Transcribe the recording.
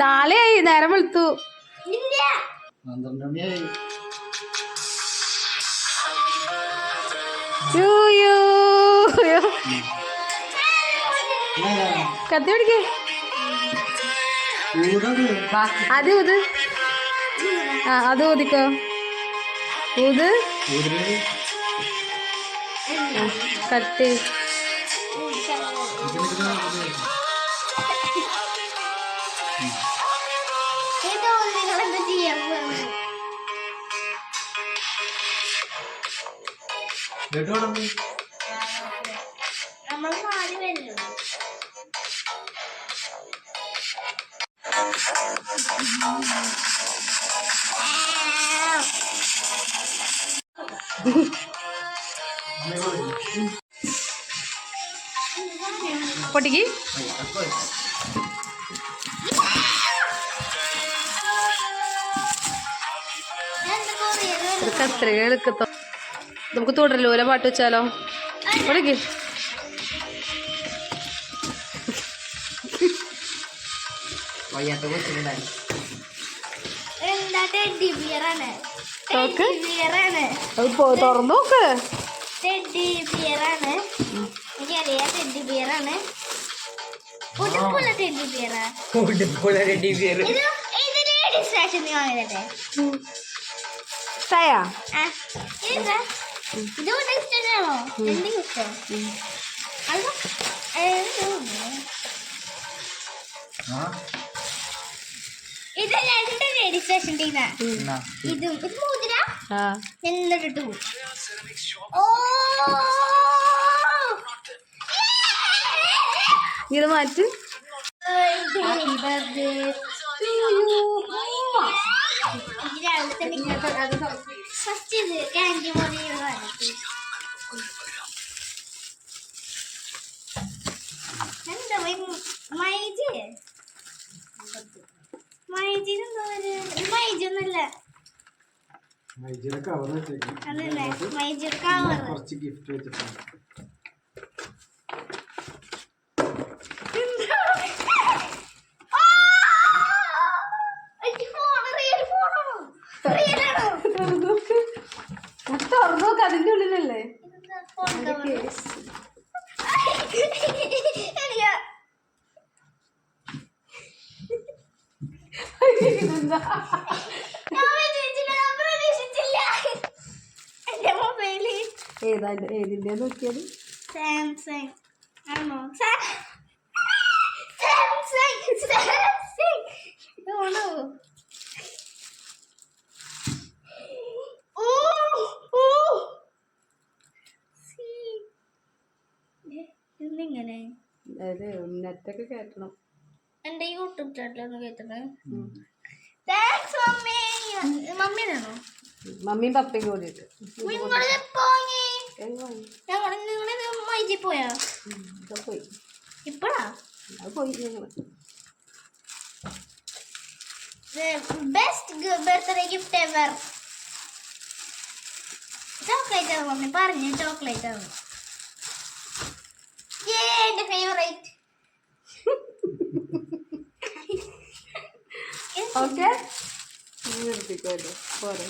നാളെയായി, നേരം വെളുത്തു. കത്തി പിടിക്കേ അത് ഊത്. ആ അത് ഊതിക്കോ. ഊത്. കത്തി. പൊട്ടിക്ക്. കത്രിക നമുക്ക് തുടരലോല പാട്ട് വെച്ചാലോ? പൊടിക്ക്. തുറന്നു നോക്ക്. ഇത് രണ്ട് രജിസ്ട്രേഷൻ ഇതും ഇത് മോതിര എന്നിട്ടു. ഇത് മാറ്റ്. ഫസ്റ്റ് ഇത് കാൻഡി മോതിര എന്താ മൈജി മൈജൊന്നുമില്ല. അതല്ലേ മൈജി കവർ. കുറച്ച് ഗിഫ്റ്റ് വെച്ചിട്ടുണ്ട്. തുറന്നു. അതിന്റെ ഉള്ളിലല്ലേ? ഏതിന്റെ നോക്കിയത്? സാംസങ് ആണോ? ഇന്നിങ്ങനെ നെറ്റൊക്കെ കയറ്റണം. എന്റെ യൂട്യൂബ് ചാനലൊന്ന് കേട്ടത്. മമ്മിയാണോ? മമ്മിയും പപ്പയും കൂടിയിട്ട് മൈജി പോയാ? പോയി. ഇപ്പഴാ? അത് പോയി. Best birthday gift ever. Chocolate ആണ് മമ്മി പറഞ്ഞു. ചോക്ലേറ്റ് ആണ് എന്റെ ഫേവറേറ്റ്. ഓക്കെ നിർത്തിക്കോല്ലോ പോരെ.